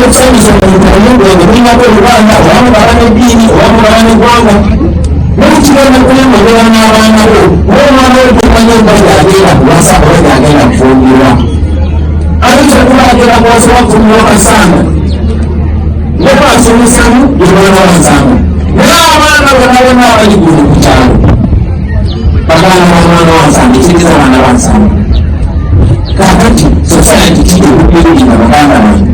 kusanyusa omuntu olina kwebanga owamugabana eddiini owamugabana eggwanga n'ekigenda kulembera n'abaana bo n'omwana we tomanya embaga agenda kuwasa oba agenda kufumbirwa ayinza kuba agenda kuwasoba kufumbirwa kasanga ne basomesanu ebana basanga naye abaana bonna bonna abali guno ku kyalo bagana bamwana wansanga ekiriza abaana bansanga kakati society kiri okubirinda baganda bange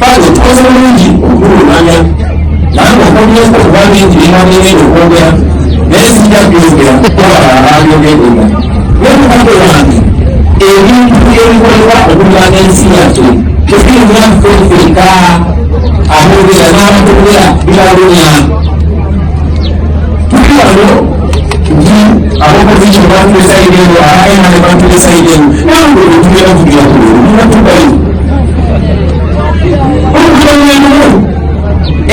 bali tukoze bulungi okulumanya nange okobyeko kuba bingi binabireere okwogera naye sijja byogera kuba abyogerera n'omukago wange ebintu ebikolebwa okulwanya ensi yaffe tebirinaffefeka aboogera n'abatogera bibalunya tuli wano nti abopposition batulesayide eno abaemane batulesayide eno nange olutugera kugira kulunatubayo okulanyanumu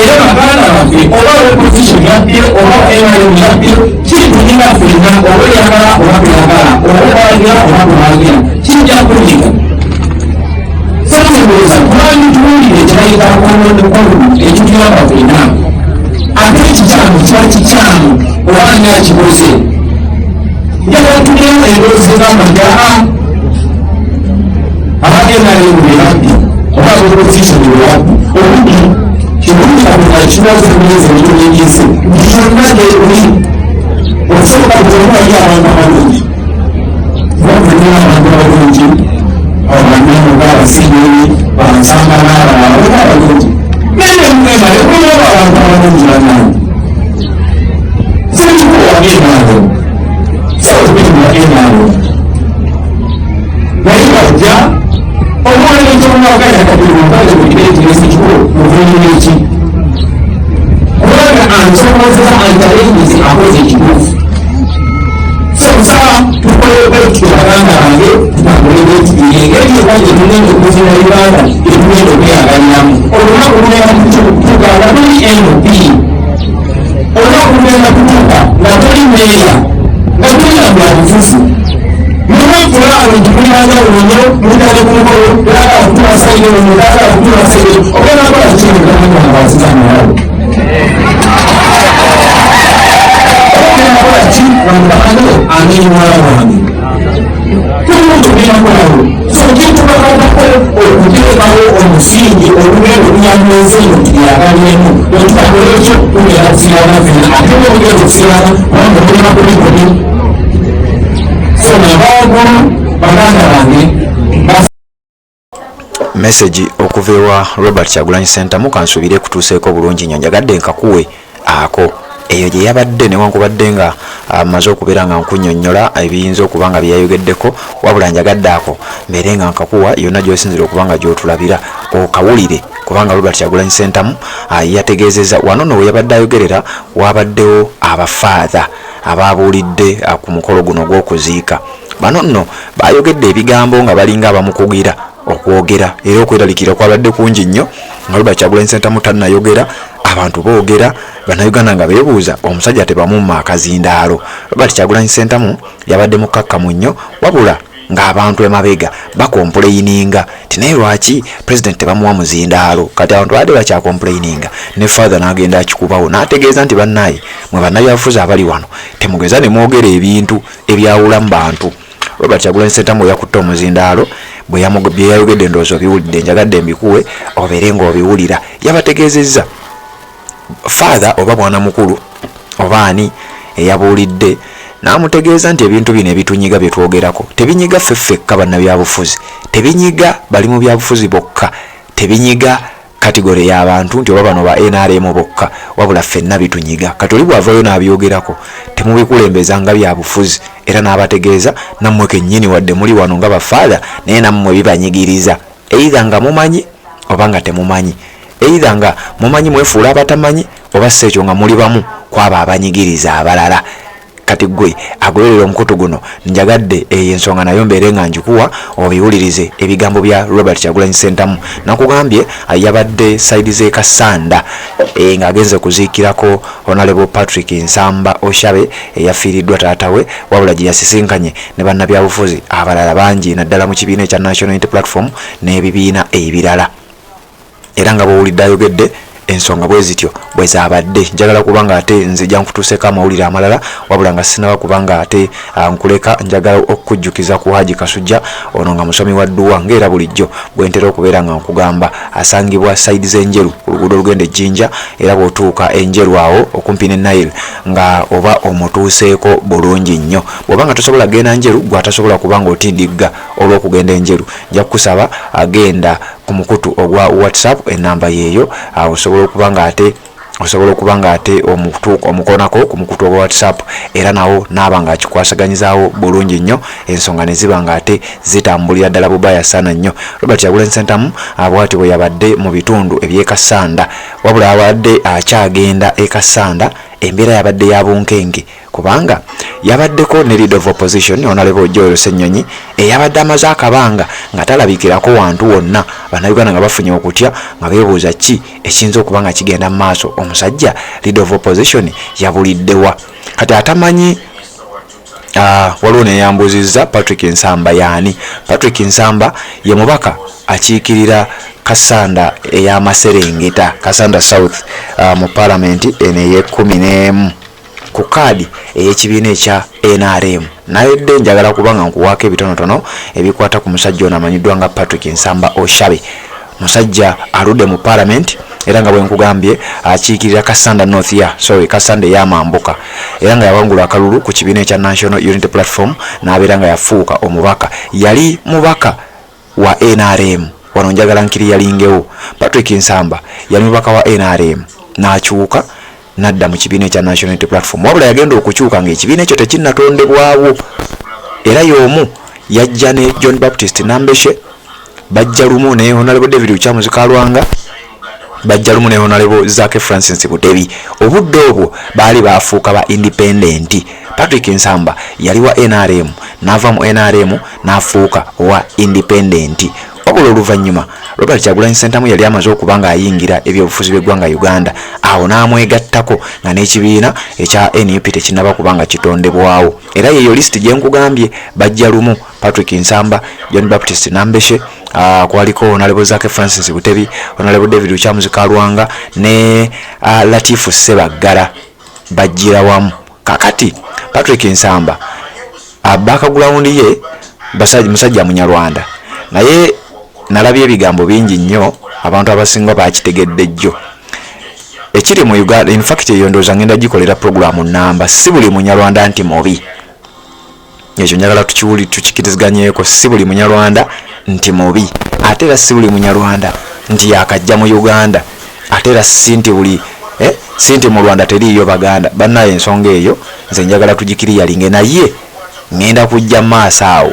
era baganda baffe oba opposition yabbye oba emane yabbye kitulina ffenna oba eyagala oba tuyagala oba twagira oba twagira kijja kunyiga sakubuuza kubanga tuwulire ekirayita akonondekolu ekituyamba ffenna ate ekikyamu kiba kikyamu oba nakikoze njagala tulina endoozi z'amajaa abagendayo bebabbi oba opposition bebabbi obudde kirungi kabuga kibazo emyezi emitono egiyise byonna gyekuli okusobola kutemuwayo abantu abalungi bakutenera abantu abalungi abanyama baabasinyoni bansamba n'abalala oba abalungi naye mugenda ekunaaba abantu abalungi banani sekikuwagendaalo sawubimuwagendaalo naye bajja omwana ekyomwagala kabirumbale kukireetiresi kiko muvunire eki kubanga ansobozesa antalengizi akoze ekituufu sosa tukolebe tutubaganda bange tutambulire ekibiri engeri yokanje tunene okuzina uganda etunene okweyagaliramu olunaku lugenda kutuuka nga tuli NP olunaku lugenda kutuuka nga tuli meeya nga tulina byabufuzi mulwakulaalo nti muliraga olunyo mulitale kumukolo laga okutulasaire olunyo laga okutulasaire ogenda kola kingaaazikamalawo ogenda kola ki wamubakano amenyumala wange tulumutulinakolawo so kitubakatako okuteekawo omusingi olugendo oluyameza eno tuyagaliremu otutambula ekyo tugenda kusirana fena ate olugendo okusirana kubanga mulina kulikoni message okuva ewa Robert Kyagulanyi Center mukansubire kutuuseeko bulungi nnyo njagadde nkakuwe ako eyo gye yabadde newankubadde nga amaze okubeera nga nkunnyonnyola ebiyinza okuba nga byeyayogeddeko wabula njagadde ako mbeere nga nkakuwa yonna gy'osinzira okuba nga gy'otulabira okawulire kubanga Robert Kyagulanyi Center yategeezezza wano nno we yabadde ayogerera wabaddewo abafaatha ababuulidde ku mukolo guno gw'okuziika bano nno bayogedde ebigambo nga balinga abamukugira okwogera era okweralikira kwabadde kungi nnyo nga Robert Kyagulanyi Center tannayogera abantu boogera bannayuganda nga beebuuza omusajja tebamumma akazindaalo. Robert Kyagulanyi Center yabadde mukakkamu nnyo wabula ng'abantu emabega bakompuleyininga tinaye lwaki president tebamuwa muzindaalo kati abantu badde bakyakompuleyininga ne father n'agenda akikubawo n'ategeeza nti bannaye mwe bannabyabufuzi abali wano temugeza ne mwogera ebintu ebyawula mu bantu. Robert Kyagulanyi Center yakutte omuzindaalo bwe yayogedde ndowooza obiwulidde njagadde mbikuwe obeere ng'obiwulira yabategeezezza father oba mwana mukulu oba ani eyabuulidde n'amutegeeza nti ebintu bino ebitunyiga bye twogerako tebinyiga ffeffekka bannabyabufuzi tebinyiga bali mu byabufuzi bokka tebinyiga kategore y'abantu nti oba bano ba NRM bokka wabula ffenna bitunyiga kati oli bwavayo n'abyogerako temubikulembeza nga byabufuzi era n'abategeeza nammwe kennyini wadde muli wano nga bafaada naye nammwe bibanyigiriza either nga mumanyi oba nga temumanyi either nga mumanyi mwefuula abatamanyi oba si ekyo nga muli bamu kwabo abanyigiriza abalala kati gwe agoberera omukutu guno njagadde eyo ensonga nayo mbeere nga njikuwa obiwulirize ebigambo bya Robert Kyagulanyi Center nakugambye yabadde saidi z'e Kasanda ng'agenze kuziikirako Honorable Patrick Nsamba Oshabe eyafiiriddwa taatawe wabula gye yasisinkanye ne bannabyabufuzi abalala bangi naddala mu kibiina ekya National Unity Platform n'ebibiina ebirala. era nga bw'owulidde ayogedde ensonga bwe zityo bwe zaabadde. Njagala kubanga ate nzija nkutuuseeko amawulire amalala, wabula nga sinaba kubanga ate nkuleka, njagala okukujjukiza ku Haji Kasujja ono nga musomi wa dduwa ng'era bulijjo bwe ntera okubeera nga nkugamba. Asangibwa saidi z'Enjeru ku luguudo olugenda e Jinja, era bw'otuuka Enjeru awo okumpi ne Nile nga oba omutuuseeko bulungi nnyo. Bw'oba nga tosobola genda Njeru, gw'atasobola kubanga otindigga olw'okugenda Enjeru, nja kukusaba agenda ku mukutu ogwa WhatsApp, enamba yeeyo osobola okubanga ate omukonako ku mukutu ogwa WhatsApp, era nawo naaba nga akikwasaganyizaawo bulungi nnyo, ensonga ne ziba nga ate zitambulira ddala bubaya sana nnyo. Robert Kyagulanyi Ssentamu bw'ati bwe yabadde mu bitundu eby'e Kassanda, wabula abadde akyagenda e Kassanda, embeera yabadde ya bunkenke kubanga yabaddeko ne leader of opposition Honorable Joel Ssenyonyi eyabadde amaze akabanga nga talabikirako wantu wonna, bannayuganda nga bafunye okutya nga beebuuza ki ekiyinza okuba nga kigenda mu maaso. Omusajja leader of opposition yabuliddewa, kati atamanyi waliwo neyambuzizza Patrick Nsamba yaani. Patrick Nsamba ye mubaka akiikirira Kassanda ey'Amaserengeta, Kassanda South mu Parliament eno ey'e11 ku kaadi ey'ekibiina ekya NRM. Naye dde njagala kubanga nkuwaako ebitonotono ebikwata ku musajja ono amanyiddwa nga Patrick Nsamba Oshabe. Musajja aludde mu Parliament era nga bwe nkugambye akiikirira Kassanda North Kassanda ey'Amambuka, era nga yawangula akalulu ku kibiina ekya National Unity Platform n'abeera nga yafuuka omubaka. Yali mubaka wa NRM wano, njagala nkiri yalingewo. Patrick Nsamba yali mubaka wa NRM n'akyuka nadda mu kibiina ekya National Unity Platform, wabula yagenda okukyuka ng'ekibiina ekyo tekinnatondebwawo, era y'omu yajja ne John Baptist Nambeshe, bajja lumu ne Honorable David Uchamuzi Kalwanga, bajja lumu ne Honorable Zake Francis Butebi. Obudde obwo baali baafuuka ba independent. Patrick Nsamba yali wa NRM n'ava mu NRM n'afuuka wa independent. Wabula oluvannyuma Robert Kyagulanyi Ssentamu yali amaze okuba nga ayingira ebyobufuzi by'eggwanga Uganda, awo n'amwegattako nga n'ekibiina ekya NUP tekinnaba kubanga kitondebwawo. Era yeyo lisiti gye nkugambye, bajja lumu Patrick Nsamba, John Baptist Nambeshe, kwaliko Honorable Zake Francis Butebi, Honorable David Uchamuzi Kalwanga ne Latifu Ssebaggala bajjira wamu. Kakati Patrick Nsamba background ye musajja Munyarwanda, naye nalabye ebigambo bingi nnyo abantu abasinga bakitegedde jjo ekiri mu Uganda. In fact eyo ndowooza ngenda gikolera programu namba, si buli Munyarwanda nti mubi. Ekyo njagala tukikirizganyeeko, si buli Munyarwanda nti mubi, ate era si buli Munyarwanda nti yakajja mu Uganda, ate era si nti buli sinti mu Rwanda teriiyo Baganda. Bannaye ensonga eyo nze njagala tugikiriyalinge, naye ngenda kujja maaso awo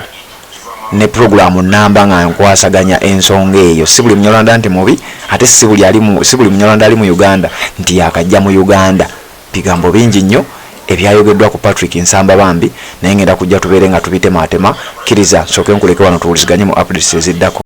ne programu namba nga nkwasaganya ensonga eyo. Si buli Munyarwanda nti mubi, ate si buli Munyarwanda ali mu Uganda nti yakajja mu Uganda. Bigambo bingi nnyo ebyayogeddwa ku Patrick Nsamba bambi, naye ngenda kujja tubeere nga tubitematema. Kiriza nsooke nkuleke wano tuwuliziganye mu updates eziddako.